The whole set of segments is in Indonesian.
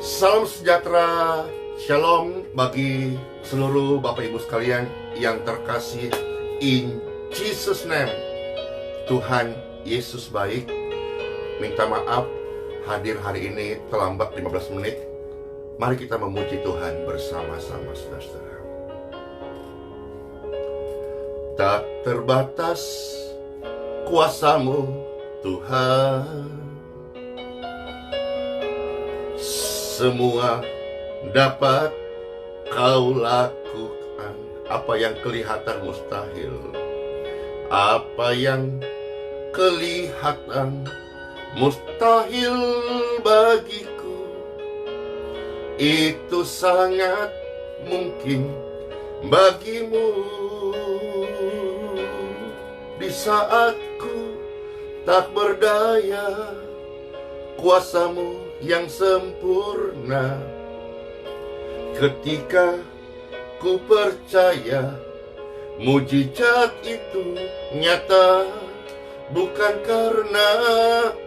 Salam sejahtera, shalom bagi seluruh Bapak Ibu sekalian yang terkasih. In Jesus name. Tuhan Yesus baik. Minta maaf hadir hari ini terlambat 15 menit. Mari kita memuji Tuhan bersama-sama, saudara-saudara. Tak terbatas kuasa-Mu, Tuhan. Semua dapat Kau lakukan. Apa yang kelihatan mustahil, apa yang kelihatan mustahil bagiku, itu sangat mungkin bagimu. Di saat ku tak berdaya, kuasa-Mu yang sempurna. Ketika ku percaya mujizat itu nyata, bukan karena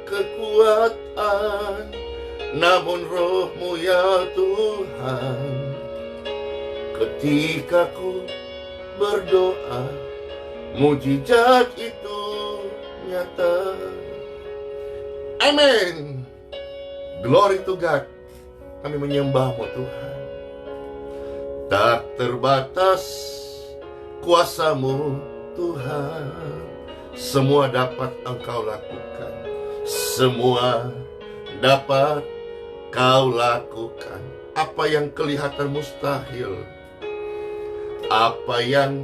kekuatan, namun Roh-Mu ya Tuhan. Ketika ku berdoa, mujizat itu nyata. Amin. Glory to God. Kami menyembah-Mu Tuhan. Tak terbatas kuasa-Mu Tuhan. Semua dapat Engkau lakukan. Semua dapat Kau lakukan. Apa yang kelihatan mustahil, apa yang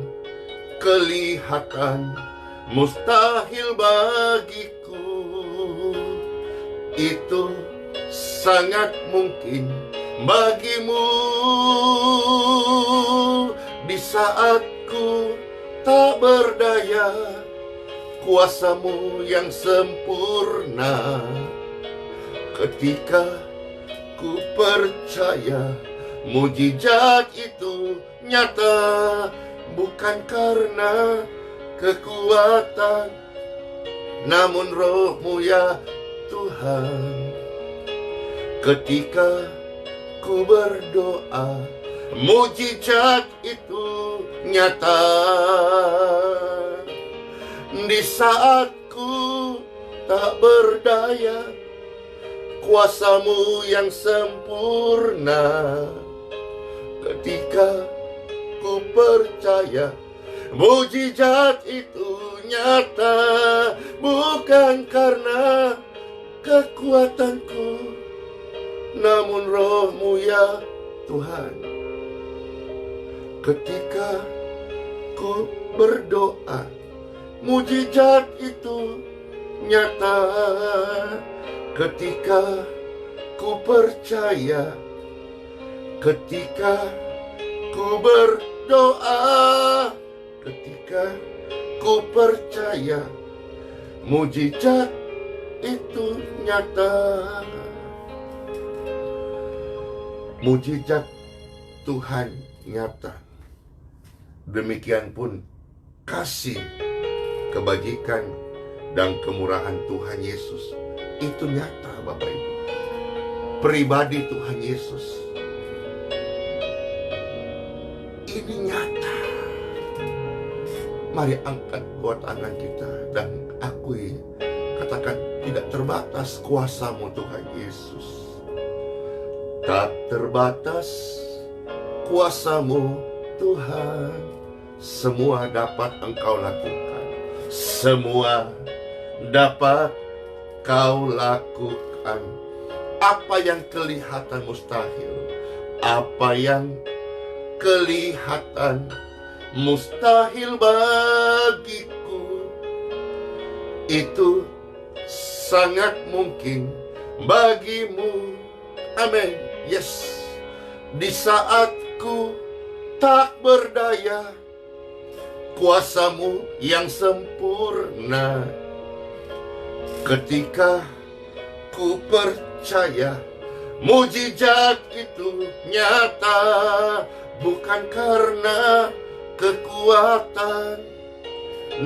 kelihatan mustahil bagiku, itu sangat mungkin bagimu. Di saat ku tak berdaya, kuasa-Mu yang sempurna. Ketika ku percaya mujizat itu nyata, bukan karena kekuatan, namun Roh-Mu ya Tuhan. Ketika ku berdoa, mujizat itu nyata. Di saat ku tak berdaya, kuasa-Mu yang sempurna. Ketika ku percaya mujizat itu nyata, bukan karena kekuatanku, namun Roh-Mu ya Tuhan. Ketika ku berdoa, mujizat itu nyata. Ketika ku percaya, ketika ku berdoa, ketika ku percaya, mujizat itu nyata. Mujizat Tuhan nyata. Demikian pun kasih, kebajikan, dan kemurahan Tuhan Yesus itu nyata, Bapak Ibu. Pribadi Tuhan Yesus ini nyata. Mari angkat dua tangan kita dan akui, katakan, tidak terbatas kuasa-Mu Tuhan Yesus. Tak terbatas kuasa-Mu Tuhan. Semua dapat Engkau lakukan. Semua dapat Kau lakukan. Apa yang kelihatan mustahil, apa yang kelihatan mustahil bagiku, itu sangat mungkin bagimu. Amin. Yes. Di saat ku tak berdaya, kuasa-Mu yang sempurna. Ketika ku percaya mujizat itu nyata, bukan karena kekuatan,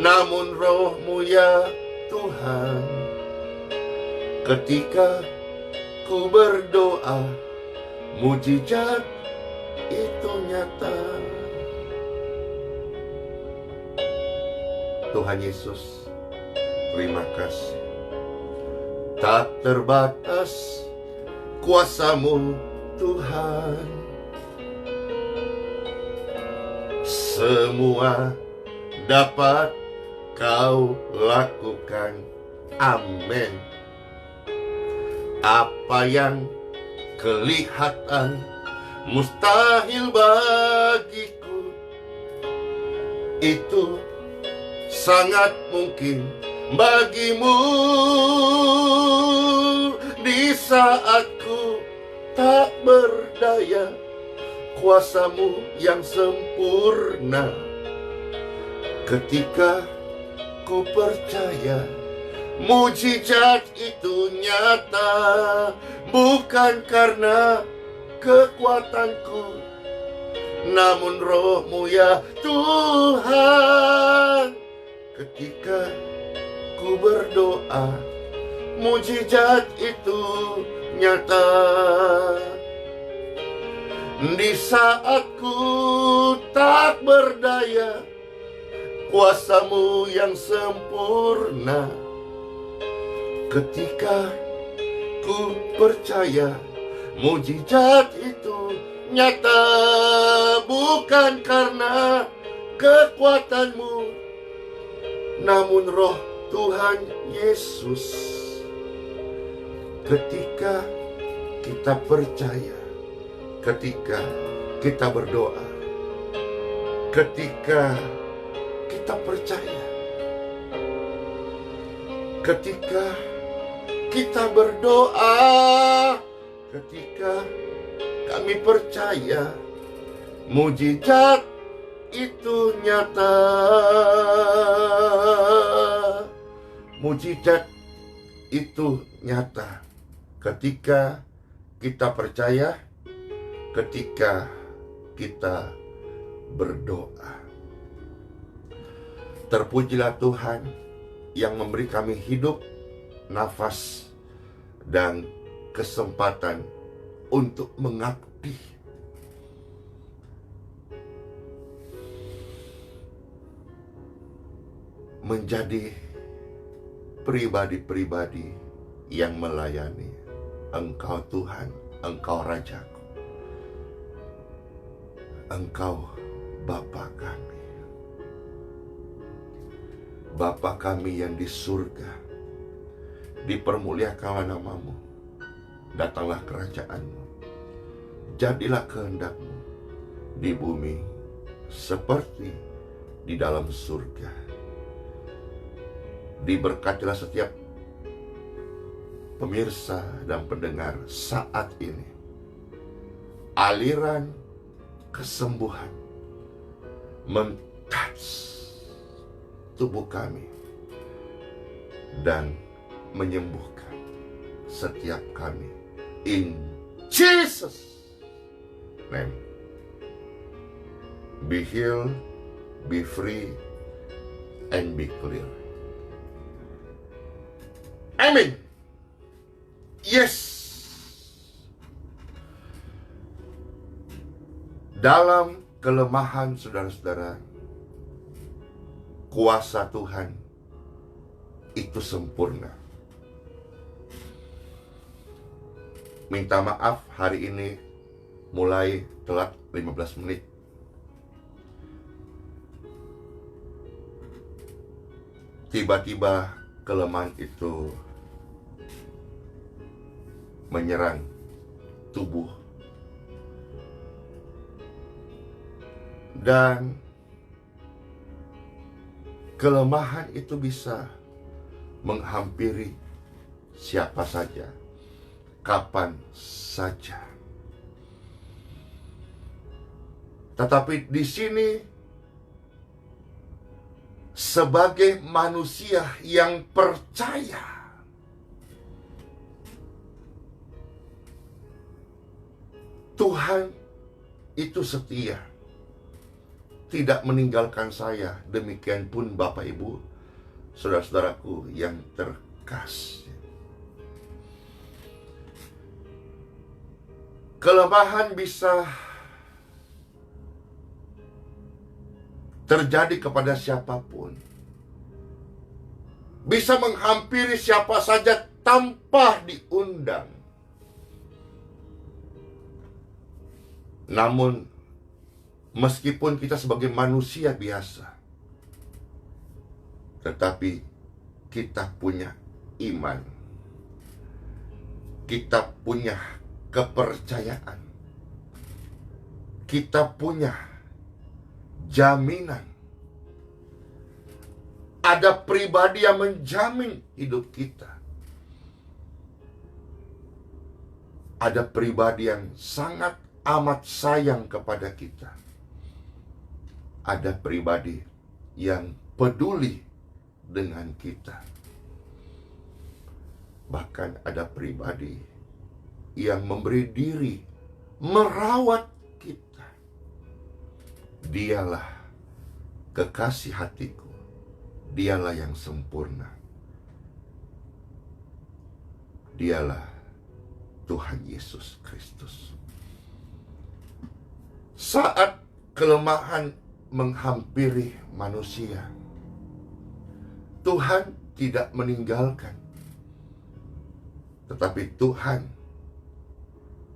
namun Roh-Mu ya Tuhan. Ketika ku berdoa, mujizat itu nyata. Tuhan Yesus, terima kasih. Tak terbatas kuasa-Mu Tuhan, semua dapat Kau lakukan. Amin. Apa yang kelihatan mustahil bagiku, itu sangat mungkin bagimu. Di saat ku tak berdaya, kuasa-Mu yang sempurna. Ketika ku percaya, mujizat itu nyata. Bukan karena kekuatanku, namun Roh-Mu ya Tuhan. Ketika ku berdoa, mujizat itu nyata. Di saat ku tak berdaya, kuasa-Mu yang sempurna. Ketika ku percaya, mujizat itu nyata. Bukan karena kekuatan-Mu, namun Roh Tuhan Yesus. Ketika kita percaya, ketika kita berdoa, ketika kita percaya, ketika kita berdoa, ketika kami percaya, mujizat itu nyata. Mujizat itu nyata ketika kita percaya, ketika kita berdoa. Terpujilah Tuhan yang memberi kami hidup, nafas, dan kesempatan untuk mengabdi. Menjadi pribadi-pribadi yang melayani Engkau Tuhan, Engkau Rajaku, Engkau Bapa kami. Bapa kami yang di surga, dipermuliakanlah nama-Mu, datanglah kerajaan-Mu, jadilah kehendak-Mu di bumi seperti di dalam surga. Diberkatilah setiap pemirsa dan pendengar saat ini. Aliran kesembuhan men-touch tubuh kami dan menyembuhkan setiap kami. In Jesus' name. Be healed, be free, and be clear. Amin. Yes. Dalam kelemahan saudara-saudara, kuasa Tuhan itu sempurna. Minta maaf hari ini mulai telat 15 menit. Tiba-tiba kelemahan itu menyerang tubuh, dan kelemahan itu bisa menghampiri siapa saja, kapan saja. Tetapi di sini sebagai manusia yang percaya, Tuhan itu setia, tidak meninggalkan saya. Demikian pun Bapak Ibu, saudara-saudaraku yang terkasih. Kelemahan bisa terjadi kepada siapapun. Bisa menghampiri siapa saja tanpa diundang. Namun, meskipun kita sebagai manusia biasa, tetapi kita punya iman. Kita punya kepercayaan. Kita punya jaminan. Ada pribadi yang menjamin hidup kita. Ada pribadi yang sangat amat sayang kepada kita. Ada pribadi yang peduli dengan kita. Bahkan ada pribadi yang memberi diri merawat kita. Dialah kekasih hatiku. Dialah yang sempurna. Dialah Tuhan Yesus Kristus. Saat kelemahan menghampiri manusia, Tuhan tidak meninggalkan, tetapi Tuhan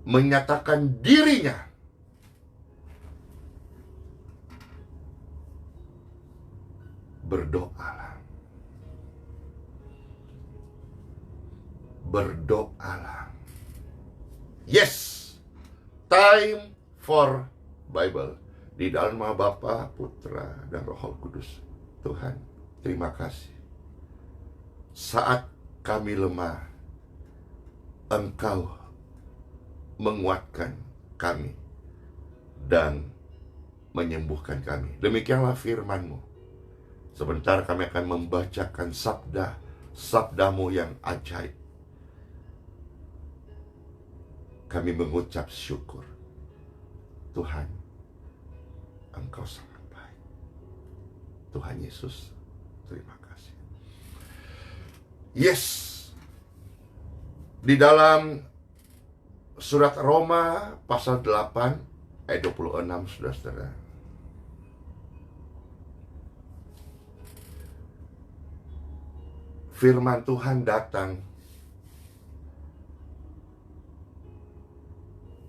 menyatakan dirinya. Berdoalah. Berdoalah. Yes, time for Bible. Di dalam nama Bapa, Putra, dan Roh Kudus. Tuhan, terima kasih. Saat kami lemah, Engkau menguatkan kami dan menyembuhkan kami. Demikianlah firman-Mu. Sebentar kami akan membacakan sabda-Mu yang ajaib. Kami mengucap syukur. Tuhan, Engkau sangat baik. Tuhan Yesus, terima kasih. Yes. Di dalam surat Roma pasal 8 ayat 26, saudara-saudara. Firman Tuhan datang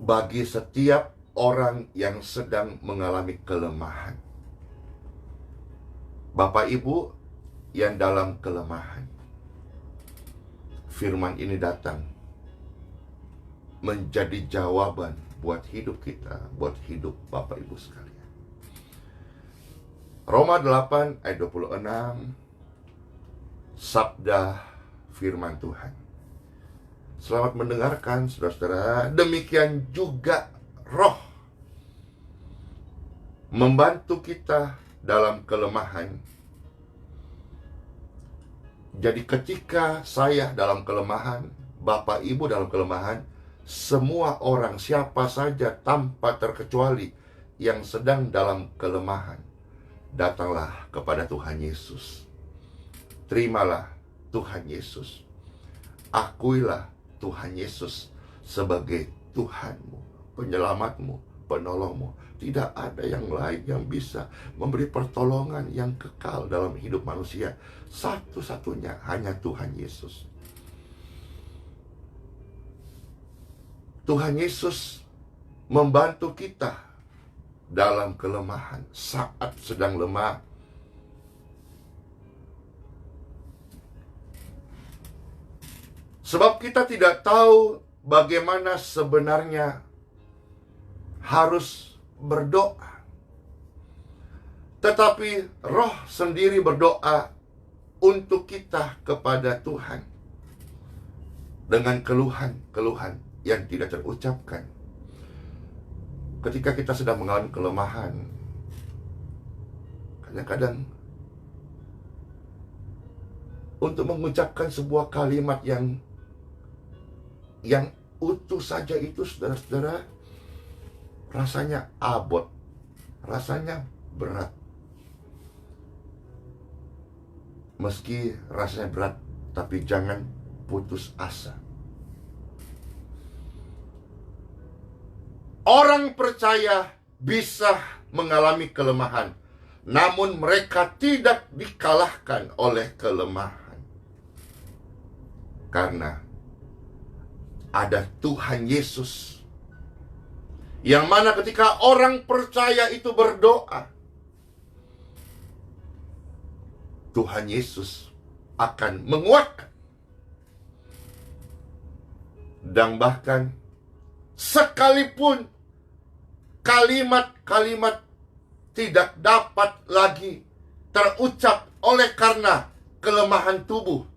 bagi setiap orang yang sedang mengalami kelemahan. Bapak Ibu yang dalam kelemahan, firman ini datang menjadi jawaban buat hidup kita, buat hidup Bapak Ibu sekalian. Roma 8 ayat 26, sabda firman Tuhan. Selamat mendengarkan, saudara-saudara. Demikian juga Roh membantu kita dalam kelemahan. Jadi ketika saya dalam kelemahan, Bapak Ibu dalam kelemahan, semua orang, siapa saja tanpa terkecuali yang sedang dalam kelemahan, datanglah kepada Tuhan Yesus. Terimalah Tuhan Yesus. Akuilah Tuhan Yesus sebagai Tuhanmu, penyelamatmu, penolongmu. Tidak ada yang lain yang bisa memberi pertolongan yang kekal dalam hidup manusia. Satu-satunya hanya Tuhan Yesus. Tuhan Yesus membantu kita dalam kelemahan saat sedang lemah. Sebab kita tidak tahu bagaimana sebenarnya harus berdoa. Tetapi Roh sendiri berdoa untuk kita kepada Tuhan dengan keluhan-keluhan yang tidak terucapkan. Ketika kita sedang mengalami kelemahan, kadang-kadang untuk mengucapkan sebuah kalimat yang utuh saja itu, saudara-saudara, rasanya abot, rasanya berat. Meski rasanya berat, tapi jangan putus asa. Orang percaya bisa mengalami kelemahan, namun mereka tidak dikalahkan oleh kelemahan. Karena ada Tuhan Yesus, yang mana ketika orang percaya itu berdoa, Tuhan Yesus akan menguatkan. Dan bahkan sekalipun kalimat-kalimat tidak dapat lagi terucap oleh karena kelemahan tubuh,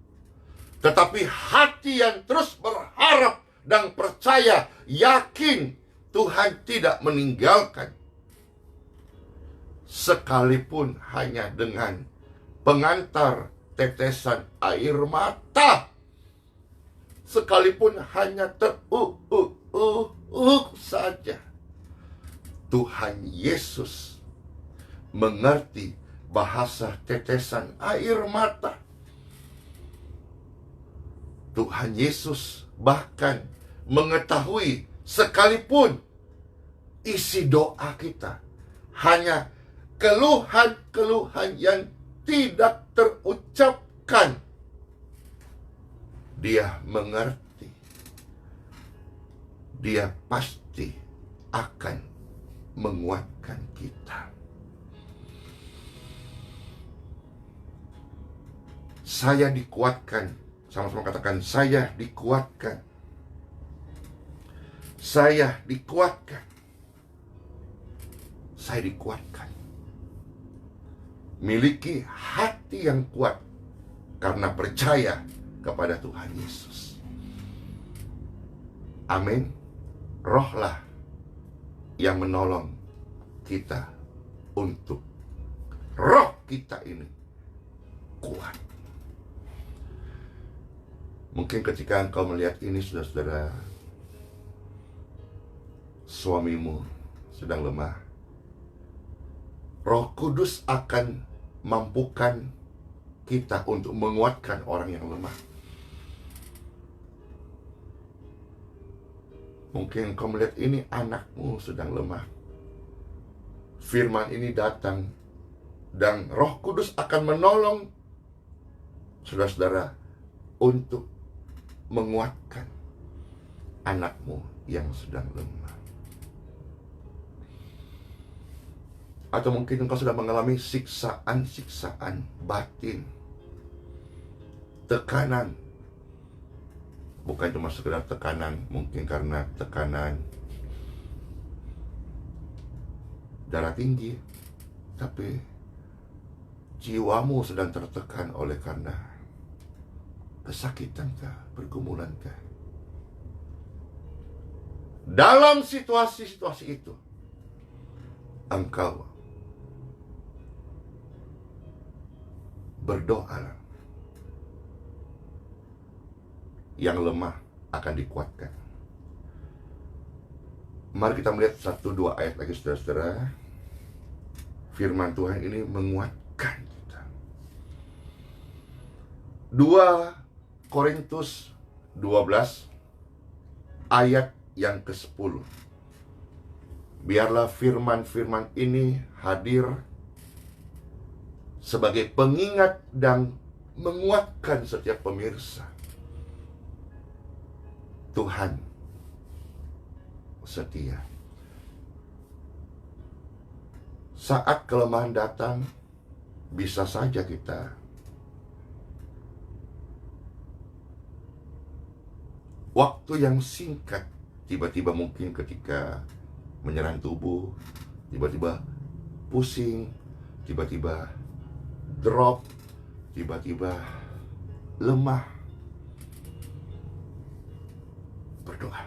tetapi hati yang terus berharap dan percaya, yakin Tuhan tidak meninggalkan, sekalipun hanya dengan pengantar tetesan air mata, sekalipun hanya saja, Tuhan Yesus mengerti bahasa tetesan air mata. Tuhan Yesus bahkan mengetahui sekalipun isi doa kita hanya keluhan-keluhan yang tidak terucapkan, Dia mengerti. Dia pasti akan menguatkan kita. Saya dikuatkan. Sama-sama katakan, saya dikuatkan. Saya dikuatkan. Saya dikuatkan. Miliki hati yang kuat karena percaya kepada Tuhan Yesus. Amin. Rohlah yang menolong kita untuk roh kita ini kuat. Mungkin ketika engkau melihat ini, saudara-saudara, suamimu sedang lemah, Roh Kudus akan mampukan kita untuk menguatkan orang yang lemah. Mungkin engkau melihat ini, anakmu sedang lemah. Firman ini datang dan Roh Kudus akan menolong saudara-saudara untuk menguatkan anakmu yang sedang lemah. Atau mungkin engkau sudah mengalami siksaan-siksaan batin, tekanan. Bukan cuma sekedar tekanan, mungkin karena tekanan darah tinggi, tapi jiwamu sedang tertekan oleh karena kesakitankah, pergumulankah. Dalam situasi-situasi itu, engkau berdoa. Yang lemah akan dikuatkan. Mari kita melihat 1-2 ayat lagi, saudara-saudara. Firman Tuhan ini menguatkan kita. 2 Korintus 12 ayat yang ke-10. Biarlah firman-firman ini hadir sebagai pengingat dan menguatkan setiap pemirsa. Tuhan setia. Saat kelemahan datang, bisa saja kita waktu yang singkat, tiba-tiba mungkin ketika menyerang tubuh, tiba-tiba pusing, tiba-tiba drop, tiba-tiba lemah. Berdoa.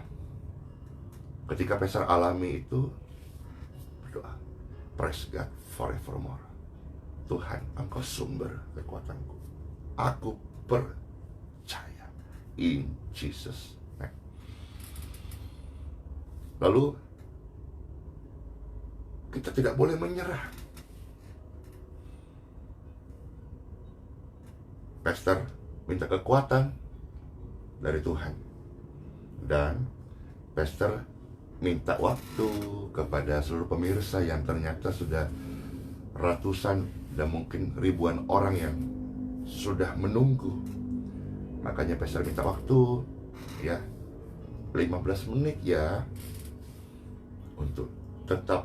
Ketika pesar alami itu, berdoa. Praise God forevermore. Tuhan, Engkau sumber kekuatanku. Aku percaya. In Jesus name. Lalu kita tidak boleh menyerah. Pastor minta kekuatan dari Tuhan. Dan pastor minta waktu kepada seluruh pemirsa yang ternyata sudah ratusan dan mungkin ribuan orang yang sudah menunggu. Makanya Pastor minta waktu ya 15 menit ya, untuk tetap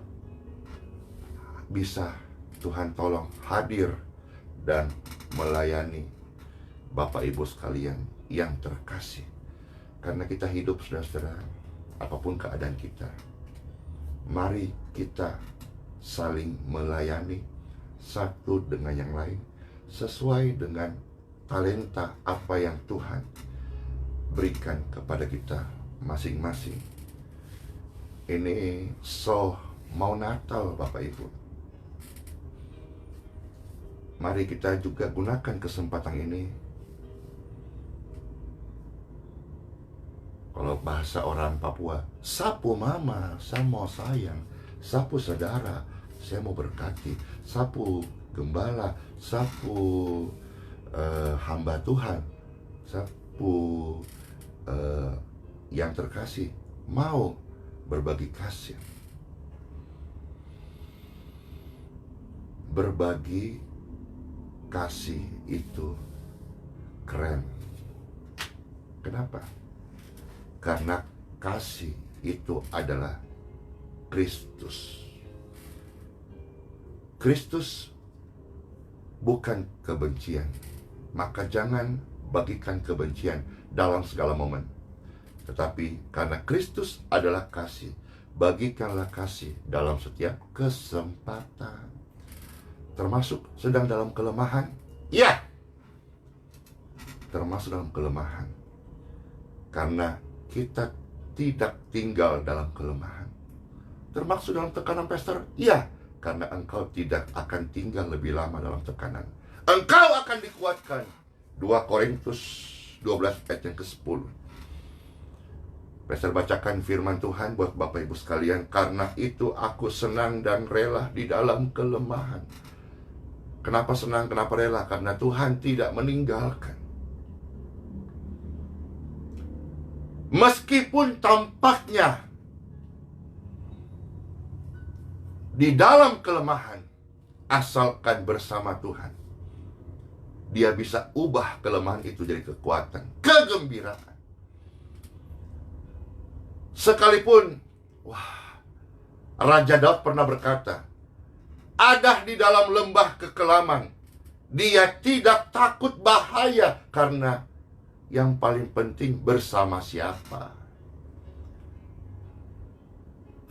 bisa Tuhan tolong hadir dan melayani Bapak Ibu sekalian yang terkasih. Karena kita hidup, saudara-saudara, apapun keadaan kita, mari kita saling melayani satu dengan yang lain sesuai dengan talenta apa yang Tuhan berikan kepada kita masing-masing. Ini mau Natal, Bapak Ibu. Mari kita juga gunakan kesempatan ini. Kalau bahasa orang Papua, sapu mama, saya mau sayang. Sapu saudara, saya mau berkati. Sapu gembala, sapu hamba Tuhan, sapu yang terkasih, mau berbagi kasih. Berbagi kasih itu keren. Kenapa? Karena kasih itu adalah Kristus. Kristus bukan kebencian. Maka jangan bagikan kebencian dalam segala momen. Tetapi karena Kristus adalah kasih, bagikanlah kasih dalam setiap kesempatan. Termasuk sedang dalam kelemahan? Ya, termasuk dalam kelemahan. Karena kita tidak tinggal dalam kelemahan. Termasuk dalam tekanan, Pastor? Ya, karena engkau tidak akan tinggal lebih lama dalam tekanan. Engkau akan dikuatkan. 2 Korintus 12 ayat yang ke-10. Pastor bacakan firman Tuhan buat Bapak Ibu sekalian. Karena itu aku senang dan rela di dalam kelemahan. Kenapa senang, kenapa rela? Karena Tuhan tidak meninggalkan. Meskipun tampaknya di dalam kelemahan, asalkan bersama Tuhan, Dia bisa ubah kelemahan itu jadi kekuatan, kegembiraan. Sekalipun, Raja Daud pernah berkata, ada di dalam lembah kekelaman, dia tidak takut bahaya, karena yang paling penting bersama siapa.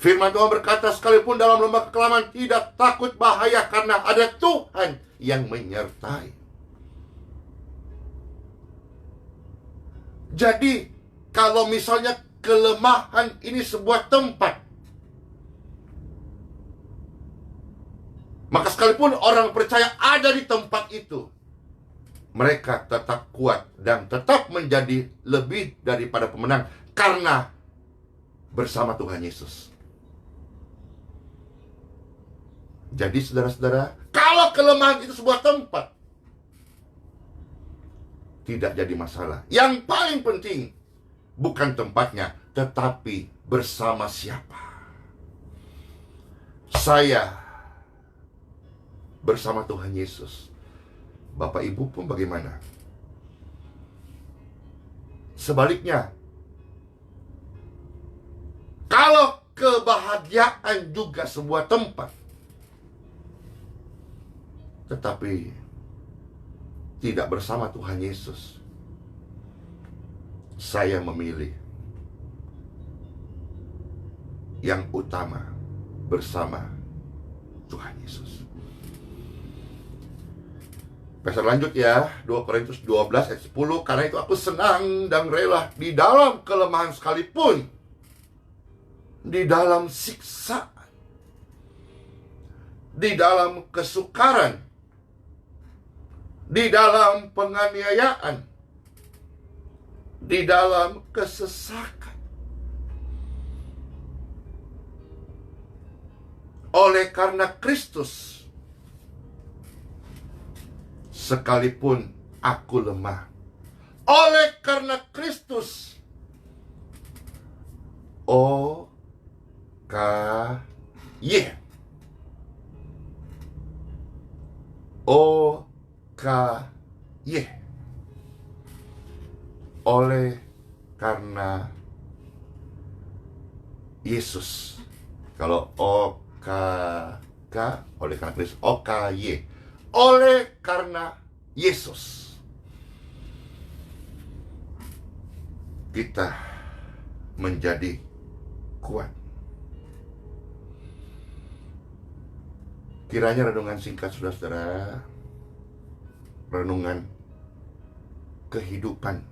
Firman Tuhan berkata, sekalipun dalam lembah kekelaman tidak takut bahaya, karena ada Tuhan yang menyertai. Jadi, kalau misalnya kelemahan ini sebuah tempat, maka sekalipun orang percaya ada di tempat itu, mereka tetap kuat dan tetap menjadi lebih daripada pemenang karena bersama Tuhan Yesus. Jadi saudara-saudara, kalau kelemahan itu sebuah tempat, tidak jadi masalah. Yang paling penting bukan tempatnya, tetapi bersama siapa. Saya bersama Tuhan Yesus. Bapak Ibu pun bagaimana? Sebaliknya, kalau kebahagiaan juga sebuah tempat, tetapi tidak bersama Tuhan Yesus, saya memilih yang utama bersama Tuhan Yesus. Pastor lanjut ya, 2 Korintus 12 ayat 10. Karena itu aku senang dan rela di dalam kelemahan sekalipun, di dalam siksaan, di dalam kesukaran, di dalam penganiayaan, di dalam kesesakan. Oleh karena Kristus, sekalipun aku lemah, oleh karena Kristus, Y. OKY. Oleh karena Yesus. Kalau OKK, oleh karena Kristus. OKY, oleh karena Yesus. Kita menjadi kuat. Kiranya renungan singkat saudara-saudara, renungan kehidupan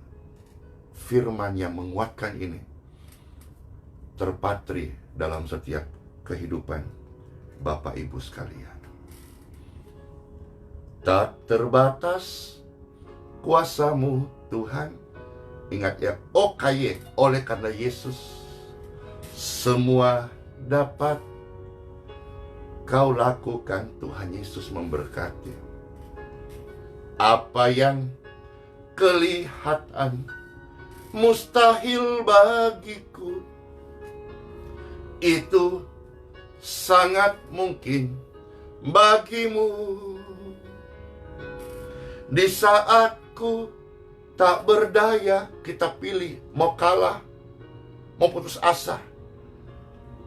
firman yang menguatkan ini terpatri dalam setiap kehidupan Bapak Ibu sekalian. Tak terbatas kuasa-Mu Tuhan. Ingat ya, OKY, oleh karena Yesus, semua dapat Kau lakukan. Tuhan Yesus memberkati. Apa yang kelihatan mustahil bagiku, itu sangat mungkin bagimu. Di saat ku tak berdaya, kita pilih mau kalah, mau putus asa.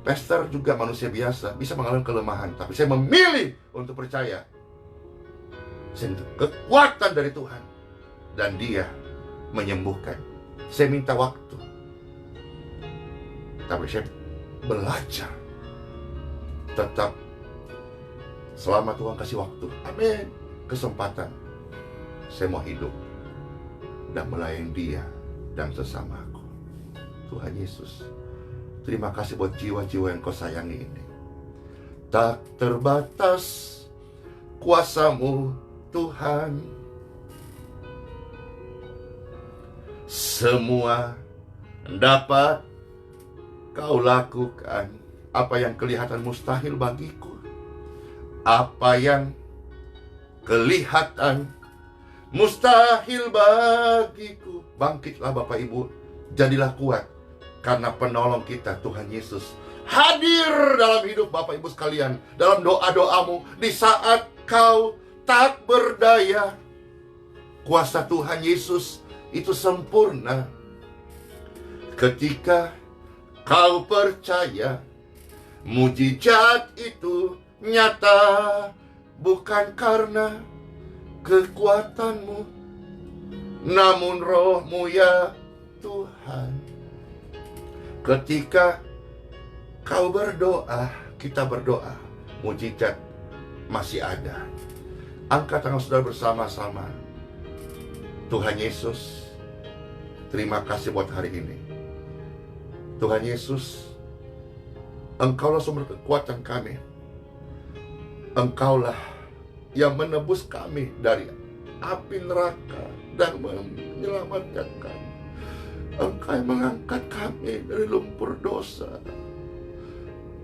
Pastor juga manusia biasa, bisa mengalami kelemahan, tapi saya memilih untuk percaya. Saya minta kekuatan dari Tuhan, dan Dia menyembuhkan. Saya minta waktu, tapi saya belajar tetap selama Tuhan kasih waktu. Amin. Kesempatan, saya mau hidup dan melayani Dia dan sesamaku. Tuhan Yesus, terima kasih buat jiwa-jiwa yang Kau sayangi ini. Tak terbatas kuasa-Mu Tuhan, semua dapat Kau lakukan. Apa yang kelihatan mustahil bagiku, apa yang kelihatan mustahil bagiku, bangkitlah Bapak Ibu, jadilah kuat. Karena penolong kita, Tuhan Yesus, hadir dalam hidup Bapak Ibu sekalian. Dalam doa-doamu, di saat kau tak berdaya, kuasa Tuhan Yesus itu sempurna. Ketika kau percaya, mujizat itu nyata, bukan karena kekuatanmu, namun Roh-Mu ya Tuhan. Ketika kau berdoa, kita berdoa, mujizat masih ada. Angkat tangan saudara bersama-sama. Tuhan Yesus, terima kasih buat hari ini. Tuhan Yesus, Engkaulah sumber kekuatan kami. Engkaulah yang menebus kami dari api neraka dan menyelamatkan kami. Engkau yang mengangkat kami dari lumpur dosa.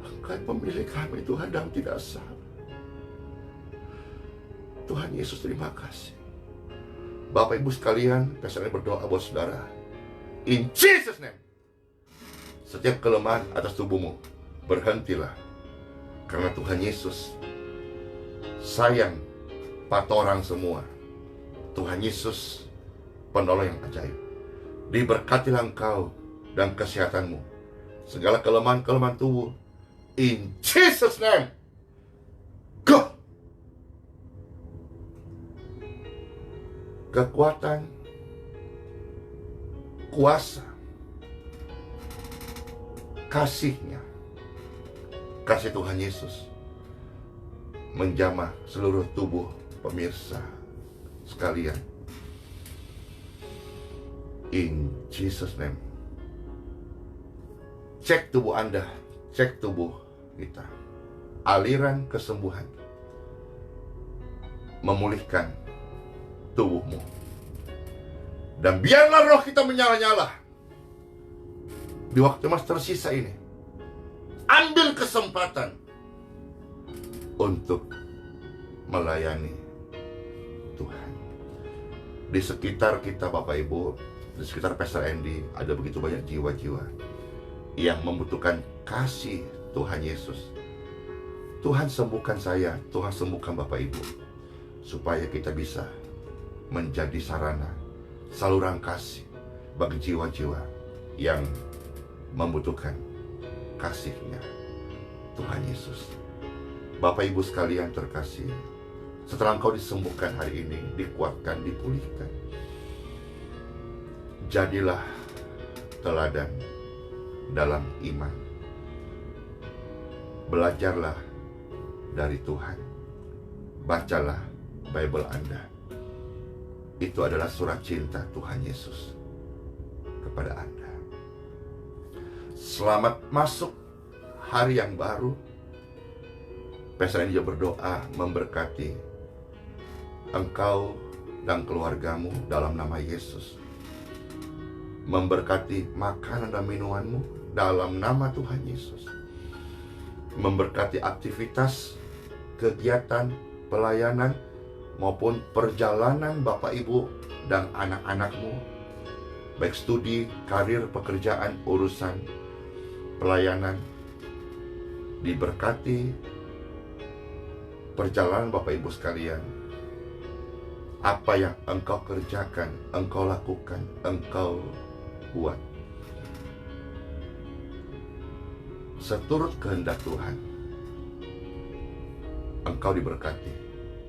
Engkau yang memilih kami, Tuhan, dan tidak salah. Tuhan Yesus, terima kasih. Bapak Ibu sekalian, saya berdoa buat saudara. In Jesus name. Setiap kelemahan atas tubuhmu, berhentilah. Karena Tuhan Yesus sayang pada orang semua. Tuhan Yesus penolong yang ajaib. Diberkatilah engkau dan kesehatanmu, segala kelemahan-kelemahan tubuh, in Jesus name. Go. Kekuatan, kuasa, kasih-Nya, kasih Tuhan Yesus menjamah seluruh tubuh pemirsa sekalian. In Jesus name. Cek tubuh Anda, cek tubuh kita. Aliran kesembuhan memulihkan tubuhmu. Dan biarlah roh kita menyala-nyala. Di waktu mas tersisa ini, ambil kesempatan untuk melayani Tuhan. Di sekitar kita Bapak Ibu, di sekitar Pastor Andy, ada begitu banyak jiwa-jiwa yang membutuhkan kasih Tuhan Yesus. Tuhan sembuhkan saya, Tuhan sembuhkan Bapak Ibu, supaya kita bisa menjadi sarana, saluran kasih bagi jiwa-jiwa yang membutuhkan kasih-Nya. Tuhan Yesus. Bapak Ibu sekalian terkasih, setelah engkau disembuhkan hari ini, dikuatkan, dipulihkan, jadilah teladan dalam iman. Belajarlah dari Tuhan. Bacalah Bible Anda. Itu adalah surat cinta Tuhan Yesus kepada Anda. Selamat masuk hari yang baru. Pesan ini juga berdoa memberkati engkau dan keluargamu dalam nama Yesus. Memberkati makanan dan minumanmu dalam nama Tuhan Yesus. Memberkati aktivitas, kegiatan, pelayanan, maupun perjalanan Bapak Ibu dan anak-anakmu, baik studi, karir, pekerjaan, urusan, pelayanan. Diberkati perjalanan Bapak Ibu sekalian. Apa yang engkau kerjakan, engkau lakukan, engkau buat seturut kehendak Tuhan. Engkau diberkati,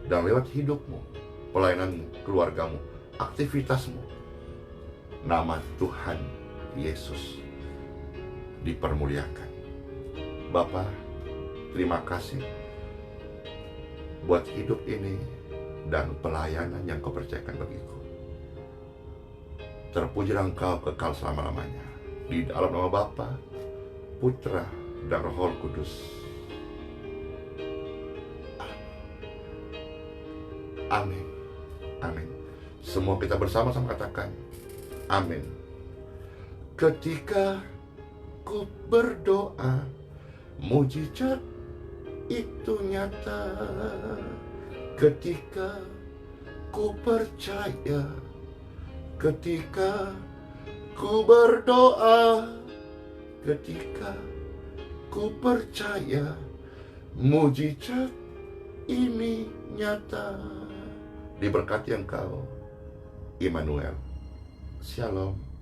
dan lewat hidupmu, pelayananmu, keluargamu, aktivitasmu, nama Tuhan Yesus dipermuliakan. Bapa, terima kasih buat hidup ini dan pelayanan yang kau percayakan bagiku. Terpujilah engkau kekal selama-lamanya. Di dalam nama Bapa, Putra, dan Roh Kudus. Amin. Amin. Semua kita bersama-sama katakan amin. Ketika ku berdoa, mujizat itu nyata. Ketika ku percaya, ketika ku berdoa, ketika ku percaya, mujizat ini nyata. Diberkati engkau, Immanuel. Shalom.